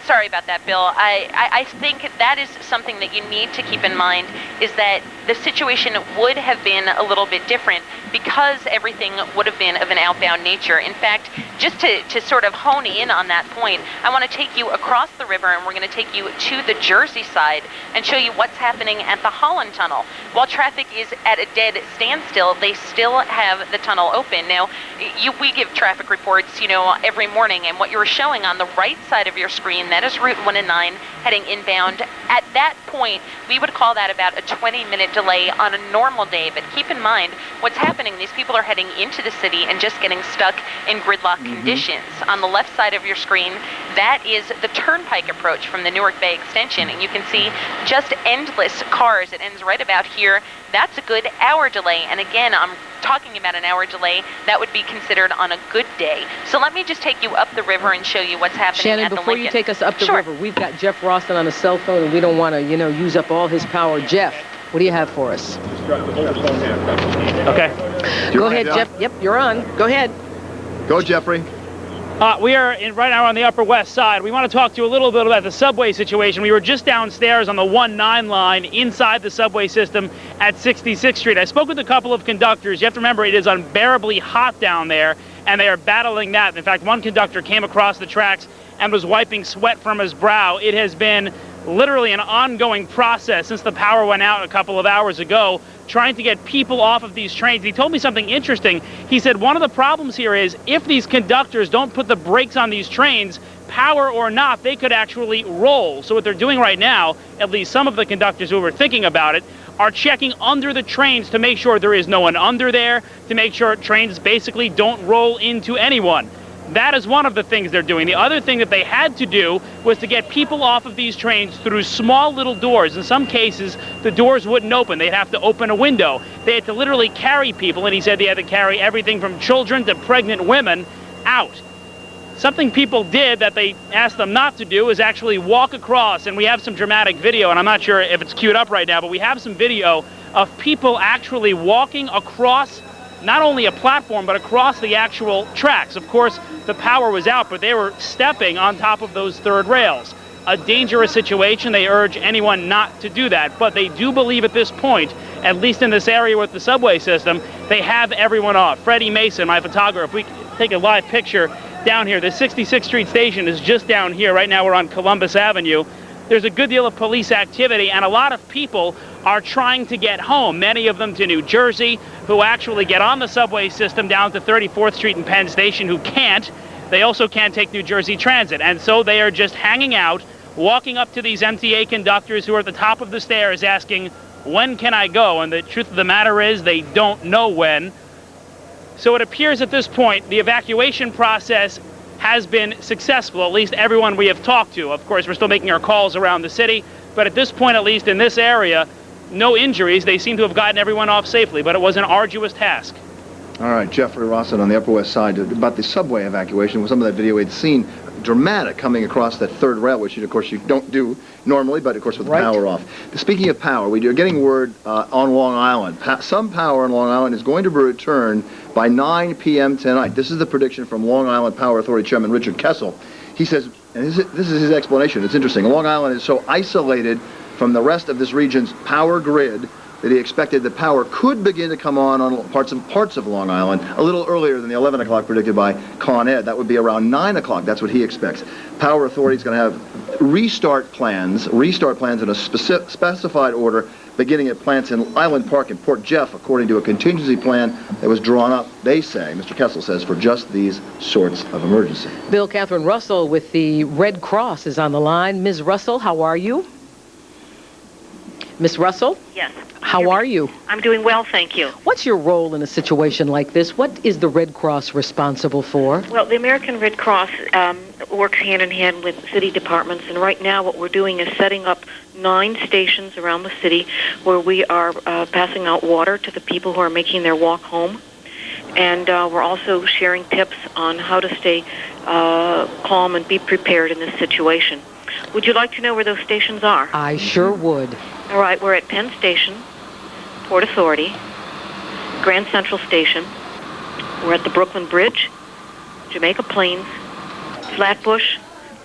S9: Sorry about that, Bill. I think that is something that you need to keep in mind, is that the situation would have been a little bit different because everything would have been of an outbound nature. In fact, just to sort of hone in on that point, I want to take you across the river, and we're going to take you to the Jersey side and show you what's happening at the Holland Tunnel. While traffic is at a dead standstill, they still have the tunnel open. Now, we give traffic reports, every morning, and what you're showing on the right side side of your screen, that is Route 1 and 9 heading inbound. At that point, we would call that about a 20-minute delay on a normal day. But keep in mind what's happening. These people are heading into the city and just getting stuck in gridlock conditions. On the left side of your screen, that is the Turnpike approach from the Newark Bay Extension. And you can see just endless cars. It ends right about here. That's a good hour delay. And again, I'm talking about an hour delay. That would be considered on a good day. So let me just take you up the river and show you what's happening
S2: Shannon,
S9: at the
S2: before
S9: Lincoln.
S2: you take us up the river, we've got Jeff Roston on a cell phone, and we don't want to, use up all his power. Jeff, what do you have for us?
S11: Okay.
S2: Go ahead, Jeff. Yep, you're on. Go ahead.
S3: Go, Jeffrey.
S11: We are right now on the Upper West Side. We want to talk to you a little bit about the subway situation. We were just downstairs on the 1-9 line inside the subway system at 66th Street. I spoke with a couple of conductors. You have to remember, it is unbearably hot down there, and they are battling that. In fact, one conductor came across the tracks and was wiping sweat from his brow. It has been literally an ongoing process since the power went out a couple of hours ago, trying to get people off of these trains. He told me something interesting. He said one of the problems here is if these conductors don't put the brakes on these trains, power or not, they could actually roll. So what they're doing right now, at least some of the conductors who were thinking about it, are checking under the trains to make sure there is no one under there, to make sure trains basically don't roll into anyone. That is one of the things they're doing. The other thing that they had to do was to get people off of these trains through small little doors. In some cases, the doors wouldn't open. They'd have to open a window. They had to literally carry people, and he said they had to carry everything from children to pregnant women out. Something people did that they asked them not to do is actually walk across, and we have some dramatic video, and I'm not sure if it's queued up right now, but we have some video of people actually walking across not only a platform, but across the actual tracks. Of course, the power was out, but they were stepping on top of those third rails. A dangerous situation. They urge anyone not to do that. But they do believe at this point, at least in this area with the subway system, they have everyone off. Freddie Mason, my photographer, if we take a live picture down here, the 66th Street station is just down here. Right now we're on Columbus Avenue. There's a good deal of police activity, and a lot of people are trying to get home, many of them to New Jersey, who actually get on the subway system down to 34th Street and Penn Station, who can't. They also can't take New Jersey Transit, and so they are just hanging out, walking up to these MTA conductors who are at the top of the stairs asking, when can I go? And the truth of the matter is they don't know when. So it appears at this point the evacuation process has been successful, at least everyone we have talked to. Of course, we're still making our calls around the city, but at this point, at least in this area, no injuries. They seem to have gotten everyone off safely, but it was an arduous task.
S3: All right, Jeffrey Rossett on the Upper West Side about the subway evacuation. With some of that video we'd seen, dramatic coming across that third rail, which of course you don't do normally, but of course with the power off. Speaking of power, we are getting word on Long Island. Some power on Long Island is going to return by 9 p.m. tonight. This is the prediction from Long Island Power Authority Chairman Richard Kessel. He says, and this is his explanation, it's interesting, Long Island is so isolated from the rest of this region's power grid that he expected the power could begin to come on parts of Long Island a little earlier than the 11 o'clock predicted by Con Ed. That would be around 9 o'clock. That's what he expects. Power Authority is going to have restart plans in a specified order, beginning at plants in Island Park and Port Jeff, according to a contingency plan that was drawn up, they say, Mr. Kessel says, for just these sorts of emergency.
S2: Bill Catherine Russell with the Red Cross is on the line. Ms. Russell, how are you? Miss Russell?
S12: Yes.
S2: How are you?
S12: I'm doing well, thank you.
S2: What's your role in a situation like this? What is the Red Cross responsible for?
S12: Well, the American Red Cross works hand in hand with city departments, and right now what we're doing is setting up 9 stations around the city where we are passing out water to the people who are making their walk home. And we're also sharing tips on how to stay calm and be prepared in this situation. Would you like to know where those stations are?
S2: I sure would.
S12: All right, we're at Penn Station, Port Authority, Grand Central Station. We're at the Brooklyn Bridge, Jamaica Plains, Flatbush.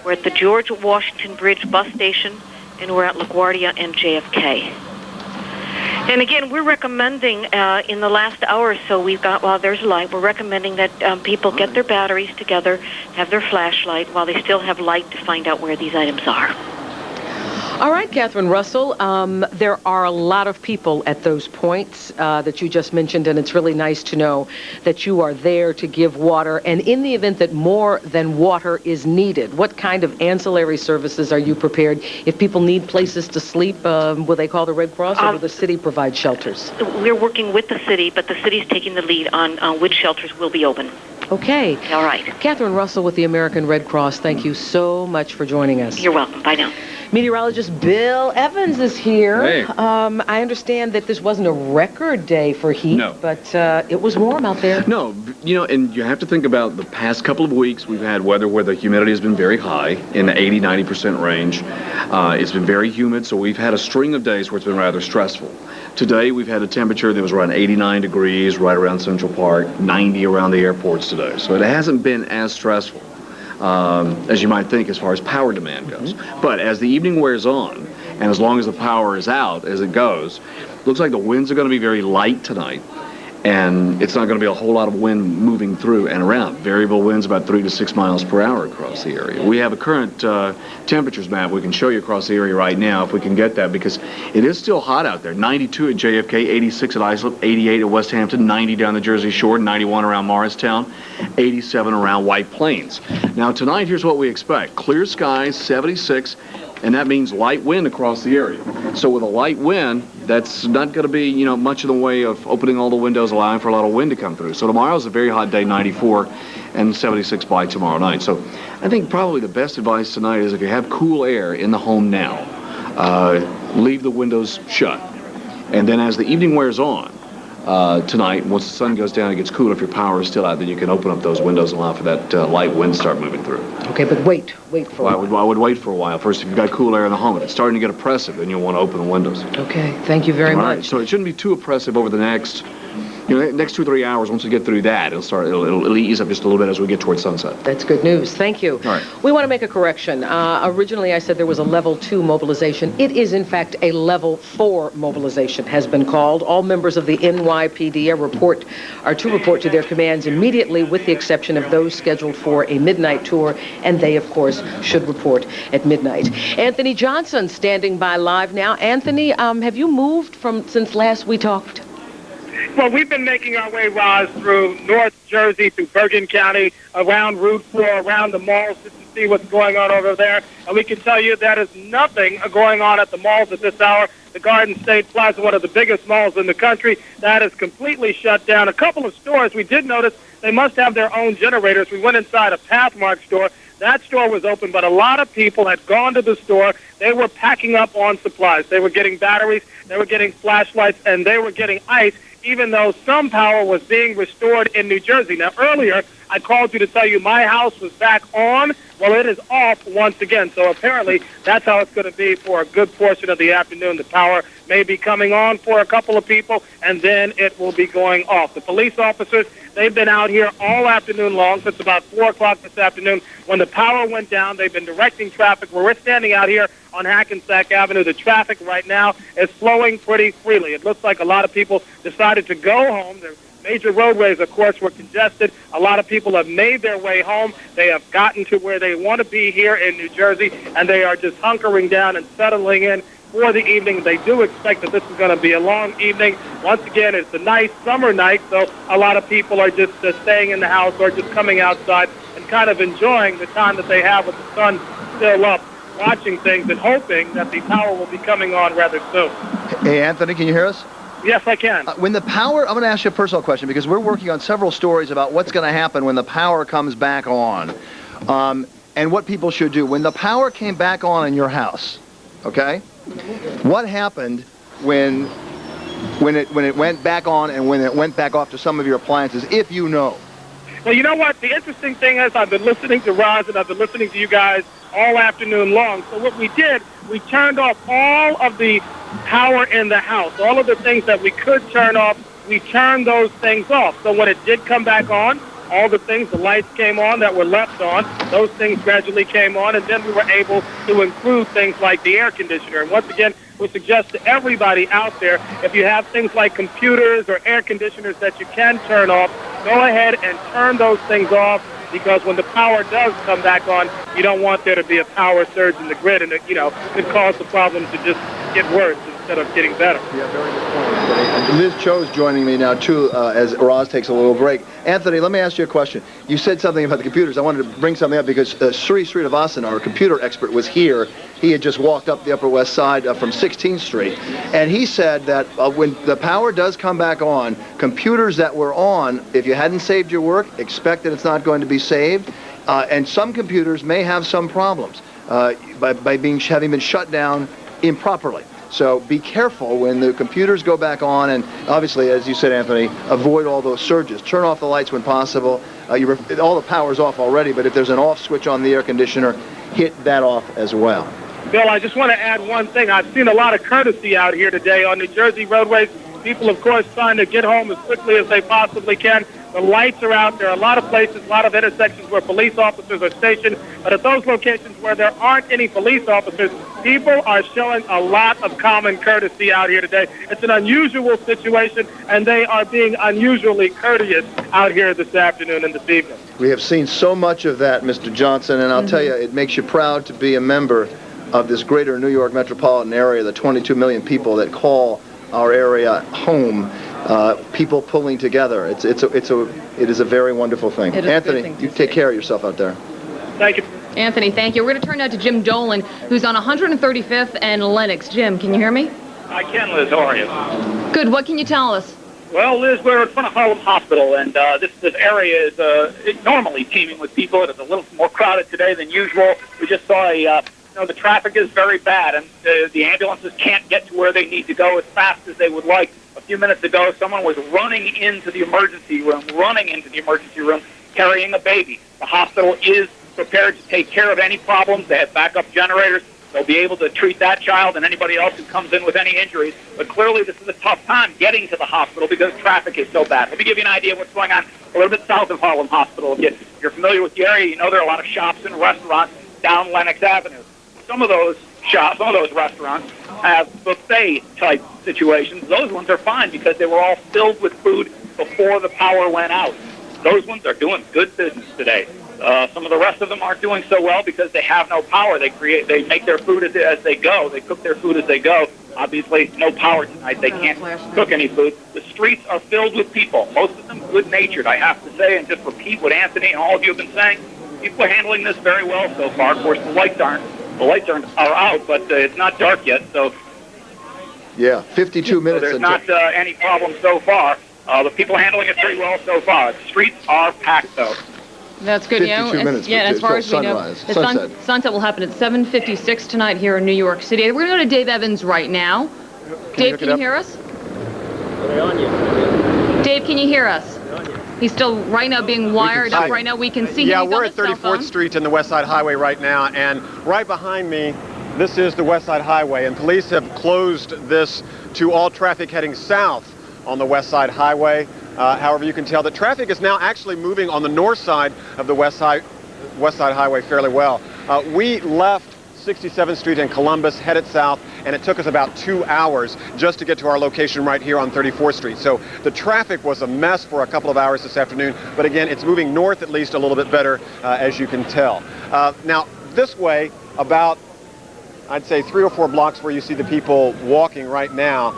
S12: We're at the George Washington Bridge bus station, and we're at LaGuardia and JFK. And again, we're recommending, in the last hour or so, we've got, while there's light, we're recommending that people get their batteries together, have their flashlight, while they still have light to find out where these items are.
S2: All right, Catherine Russell, there are a lot of people at those points that you just mentioned, and it's really nice to know that you are there to give water. And in the event that more than water is needed, what kind of ancillary services are you prepared? If people need places to sleep, will they call the Red Cross, or will the city provide shelters?
S12: We're working with the city, but the city's taking the lead on which shelters will be open.
S2: Okay.
S12: All right.
S2: Catherine Russell with the American Red Cross, thank you so much for joining us.
S12: You're welcome. Bye now.
S2: Meteorologist Bill Evans is here.
S13: Hey.
S2: I understand that this wasn't a record day for heat,
S13: No.
S2: but it was warm out there.
S13: No, and you have to think about the past couple of weeks. We've had weather where the humidity has been very high, in the 80-90% range. It's been very humid, so we've had a string of days where it's been rather stressful. Today, we've had a temperature that was around 89 degrees right around Central Park, 90 around the airports today. So it hasn't been as stressful as you might think as far as power demand goes. But as the evening wears on, and as long as the power is out as it goes, looks like the winds are going to be very light tonight, and it's not going to be a whole lot of wind moving through and around. Variable winds about 3 to 6 miles per hour across the area. We have a current temperatures map we can show you across the area right now if we can get that, because it is still hot out there. 92 at JFK, 86 at Islip, 88 at West Hampton, 90 down the Jersey Shore, 91 around Morristown, 87 around White Plains. Now tonight, here's what we expect. Clear skies, 76, and that means light wind across the area. So with a light wind, that's not going to be, much in the way of opening all the windows, allowing for a lot of wind to come through. So tomorrow's a very hot day, 94, and 76 by tomorrow night. So I think probably the best advice tonight is if you have cool air in the home now, leave the windows shut. And then as the evening wears on, tonight, once the sun goes down, it gets cooler. If your power is still out, then you can open up those windows and allow for that light wind to start moving through.
S2: Okay, but wait for a while.
S13: I would wait for a while. First, if you've got cool air in the home, if it's starting to get oppressive, then you'll want to open the windows.
S2: Okay, thank you very much.
S13: So it shouldn't be too oppressive over the next, next 2 or 3 hours. Once we get through that, it'll ease up just a little bit as we get towards sunset.
S2: That's good news. Thank you.
S13: All right.
S2: We want to make a correction. Originally, I said there was a level 2 mobilization. It is, in fact, a level 4 mobilization has been called. All members of the NYPD are to report to their commands immediately, with the exception of those scheduled for a midnight tour, and they, of course, should report at midnight. Anthony Johnson standing by live now. Anthony, have you moved since last we talked?
S1: Well, we've been making our way, Roz, through North Jersey, through Bergen County, around Route 4, around the malls, just to see what's going on over there. And we can tell you that is nothing going on at the malls at this hour. The Garden State Plaza, one of the biggest malls in the country, that is completely shut down. A couple of stores, we did notice they must have their own generators. We went inside a Pathmark store. That store was open, but a lot of people had gone to the store. They were packing up on supplies. They were getting batteries, they were getting flashlights, and they were getting ice, even though some power was being restored in New Jersey. Now, earlier, I called you to tell you my house was back on. Well, it is off once again. So apparently that's how it's going to be for a good portion of the afternoon. The power may be coming on for a couple of people, and then it will be going off. The police officers, they've been out here all afternoon long, since about 4 o'clock this afternoon. When the power went down, they've been directing traffic. Where we're standing out here on Hackensack Avenue, the traffic right now is flowing pretty freely. It looks like a lot of people decided to go home. The major roadways, of course, were congested. A lot of people have made their way home. They have gotten to where they want to be here in New Jersey, and they are just hunkering down and settling in for the evening. They do expect that this is going to be a long evening. Once again, it's a nice summer night, so a lot of people are just staying in the house or just coming outside and kind of enjoying the time that they have with the sun still up, watching things and hoping that the power will be coming on rather soon.
S3: Hey, Anthony, can you hear us?
S1: Yes, I can.
S3: When the power, I'm going to ask you a personal question, because we're working on several stories about what's going to happen when the power comes back on, and what people should do. When the power came back on in your house, okay, what happened when it went back on and when it went back off to some of your appliances, if you know?
S1: Well, you know what? The interesting thing is I've been listening to Roz and I've been listening to you guys all afternoon long. So what we did, we turned off all of the power in the house. All of the things that we could turn off, we turned those things off. So when it did come back on, all the things, the lights came on that were left on, those things gradually came on, and then we were able to include things like the air conditioner. And once again, we suggest to everybody out there, if you have things like computers or air conditioners that you can turn off, go ahead and turn those things off. because when the power does come back on, you don't want there to be a power surge in the grid, and it could cause the problem to just get worse instead of getting better.
S3: Yeah, very good point, Anthony. And Liz Cho's joining me now, too, as Roz takes a little break. Anthony, let me ask you a question. You said something about the computers. I wanted to bring something up because Sri Srinivasan, our computer expert, was here. He had just walked up the Upper West Side from 16th Street, and he said that when the power does come back on, computers that were on, if you hadn't saved your work, expect that it's not going to be saved, and some computers may have some problems by having been shut down improperly. So be careful when the computers go back on, and obviously, as you said, Anthony, avoid all those surges. Turn off the lights when possible. All the power's off already, but if there's an off switch on the air conditioner, hit that off as well.
S1: Bill, I just want to add one thing. I've seen a lot of courtesy out here today on New Jersey roadways. People, of course, trying to get home as quickly as they possibly can. The lights are out. There are a lot of places, a lot of intersections where police officers are stationed. But at those locations where there aren't any police officers, people are showing a lot of common courtesy out here today. It's an unusual situation, and they are being unusually courteous out here this afternoon and this evening.
S3: We have seen so much of that, Mr. Johnson, and I'll tell you, it makes you proud to be a member of this greater New York metropolitan area, the 22 million people that call our area home, people pulling together. It is a very wonderful thing. Anthony, you take care of yourself out there.
S1: Thank you.
S14: Anthony, thank you. We're going to turn now to Jim Dolan, who's on 135th and Lenox. Jim, can you hear me?
S15: I can, Liz. How are you?
S14: Good. What can you tell us?
S15: Well, Liz, we're in front of Harlem Hospital, and this area is normally teeming with people. It is a little more crowded today than usual. We just saw the traffic is very bad, and the ambulances can't get to where they need to go as fast as they would like. A few minutes ago, someone was running into the emergency room, carrying a baby. The hospital is prepared to take care of any problems. They have backup generators. They'll be able to treat that child and anybody else who comes in with any injuries. But clearly this is a tough time getting to the hospital because traffic is so bad. Let me give you an idea of what's going on a little bit south of Harlem Hospital. If you're familiar with the area, you know there are a lot of shops and restaurants down Lenox Avenue. Some of those shops, some of those restaurants have buffet-type situations. Those ones are fine because they were all filled with food before the power went out. Those ones are doing good business today. Some of the rest of them aren't doing so well because they have no power. They make their food as they go. They cook their food as they go. Obviously, no power tonight. They can't cook any food. The streets are filled with people, most of them good-natured, I have to say, and just repeat what Anthony and all of you have been saying. People are handling this very well so far. Of course, the lights are out, but it's not dark yet, so...
S3: Yeah, 52 minutes.
S15: So there's not any problem so far. The people are handling it pretty well so far. The streets are packed, though.
S14: That's good.
S3: 52 minutes.
S14: Yeah, as far as we know, the sunset will happen at 7:56 tonight here in New York City. We're going to go to Dave Evans right now. Dave, can you hear us? Dave, can you hear us? He's still right now being wired up. Right now we can see him.
S16: Yeah, we're at 34th Street and the West Side Highway right now, and right behind me, this is the West Side Highway, and police have closed this to all traffic heading south on the West Side Highway. However, you can tell that traffic is now actually moving on the north side of the West Side Highway fairly well. We left 67th Street in Columbus, headed south, and it took us about 2 hours just to get to our location right here on 34th Street. So the traffic was a mess for a couple of hours this afternoon, but again, it's moving north at least a little bit better, as you can tell. Now, this way, about, I'd say 3 or 4 blocks where you see the people walking right now,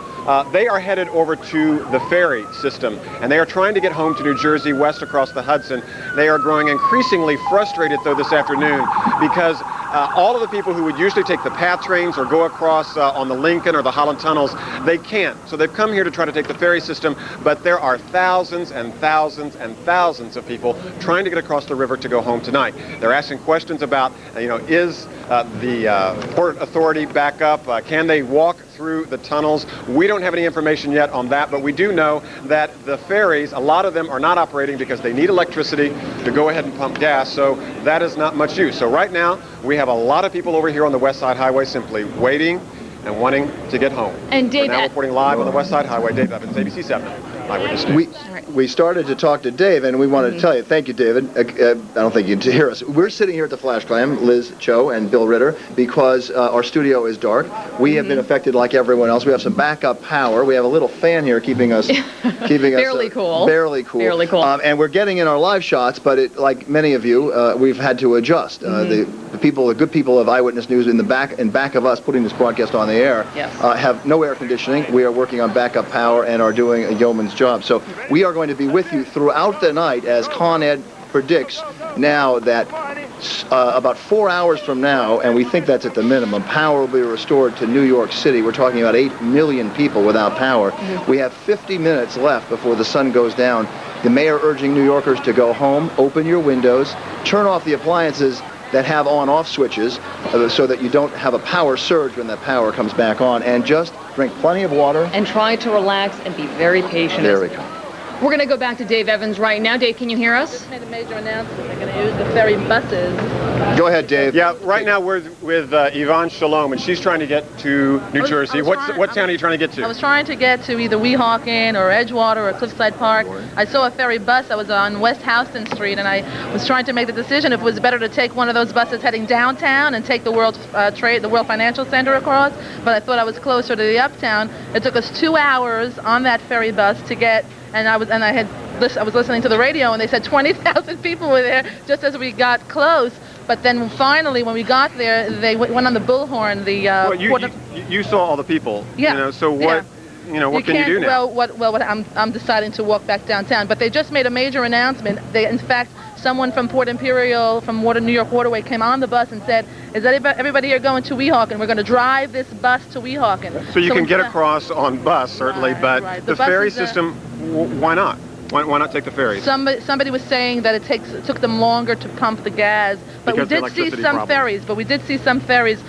S16: they are headed over to the ferry system, and they are trying to get home to New Jersey west across the Hudson. They are growing increasingly frustrated, though, this afternoon because all of the people who would usually take the PATH trains or go across on the Lincoln or the Holland Tunnels, they can't. So they've come here to try to take the ferry system, but there are thousands and thousands and thousands of people trying to get across the river to go home tonight. They're asking questions about, is the Port Authority back up? Can they walk through the tunnels? We don't have any information yet on that, but we do know that the ferries, a lot of them are not operating because they need electricity to go ahead and pump gas, so that is not much use. So right now, we have a lot of people over here on the West Side Highway simply waiting and wanting to get home.
S14: And Dave,
S16: we're now reporting live on the West Side Highway. Dave Evans, ABC7. Eyewitness News.
S3: We started to talk to Dave, and we wanted to tell you, thank you, David. I don't think you can hear us. We're sitting here at the Flash Clam, Liz Cho and Bill Ritter, because our studio is dark. We have been affected like everyone else. We have some backup power. We have a little fan here keeping us
S14: barely cool.
S3: Barely cool.
S14: Barely cool.
S3: And we're getting in our live shots, but like many of you, we've had to adjust. The good people of Eyewitness News in back of us putting this broadcast on the air have no air conditioning. We are working on backup power and are doing a yeoman's job. So we are going to be with you throughout the night, as Con Ed predicts now that about 4 hours from now, and we think that's at the minimum, power will be restored to New York City. We're talking about 8 million people without power. We have 50 minutes left before the sun goes down. The mayor urging New Yorkers to go home, open your windows, turn off the appliances that have on-off switches so that you don't have a power surge when that power comes back on, and just drink plenty of water.
S14: And try to relax and be very patient.
S3: There we go.
S14: We're going to go back to Dave Evans right now. Dave, can you hear us?
S8: Just made a major announcement. They're going to use the ferry buses.
S3: Go ahead, Dave.
S16: Yeah, right now we're with Yvonne Shalom, and she's trying to get to New Jersey. What town are you trying to get to?
S17: I was trying to get to either Weehawken or Edgewater or Cliffside Park. I saw a ferry bus. I was on West Houston Street, and I was trying to make the decision if it was better to take one of those buses heading downtown and take the World Financial Center across. But I thought I was closer to the Uptown. It took us 2 hours on that ferry bus to get. And I was listening to the radio, and they said 20,000 people were there just as we got close. But then finally, when we got there, they went on the bullhorn.
S16: You saw all the people.
S17: Yeah.
S16: You know, so what?
S17: Yeah.
S16: What can you do now?
S17: I'm deciding to walk back downtown. But they just made a major announcement. In fact, someone from Port Imperial, from New York Waterway, came on the bus and said, "Is everybody here going to Weehawken? We're going to drive this bus to Weehawken."
S16: So you can get across on bus, certainly, but the ferry system, why not? Why not take the ferry?
S17: Somebody was saying that it took them longer to pump the gas, but we did see some ferries. But we did see some ferries,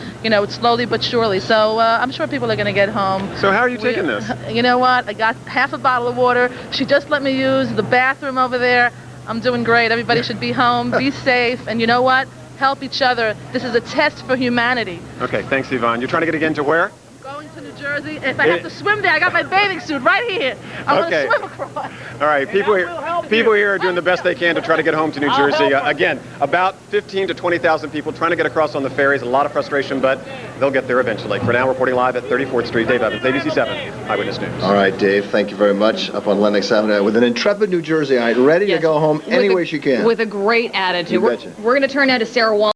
S17: slowly but surely. So I'm sure people are going to get home.
S16: So how are you taking this?
S17: You know what? I got half a bottle of water. She just let me use the bathroom over there. I'm doing great. Everybody should be home, be safe, and you know what? Help each other. This is a test for humanity.
S16: Okay, thanks, Yvonne. You're trying to get again to where?
S17: Going to New Jersey. If I have to swim there, I got my bathing suit right here. I'm going to swim across.
S16: All right, people here are doing the best they can to try to get home to New Jersey. Again, about 15 to 20,000 people trying to get across on the ferries. A lot of frustration, but they'll get there eventually. For now, reporting live at 34th Street, Dave Evans, ABC7 Eyewitness News.
S3: All right, Dave, thank you very much. Up on Lenox Avenue with an intrepid New Jerseyite ready to go home any way she can.
S14: With a great attitude. We're going to turn now to Sarah Wall.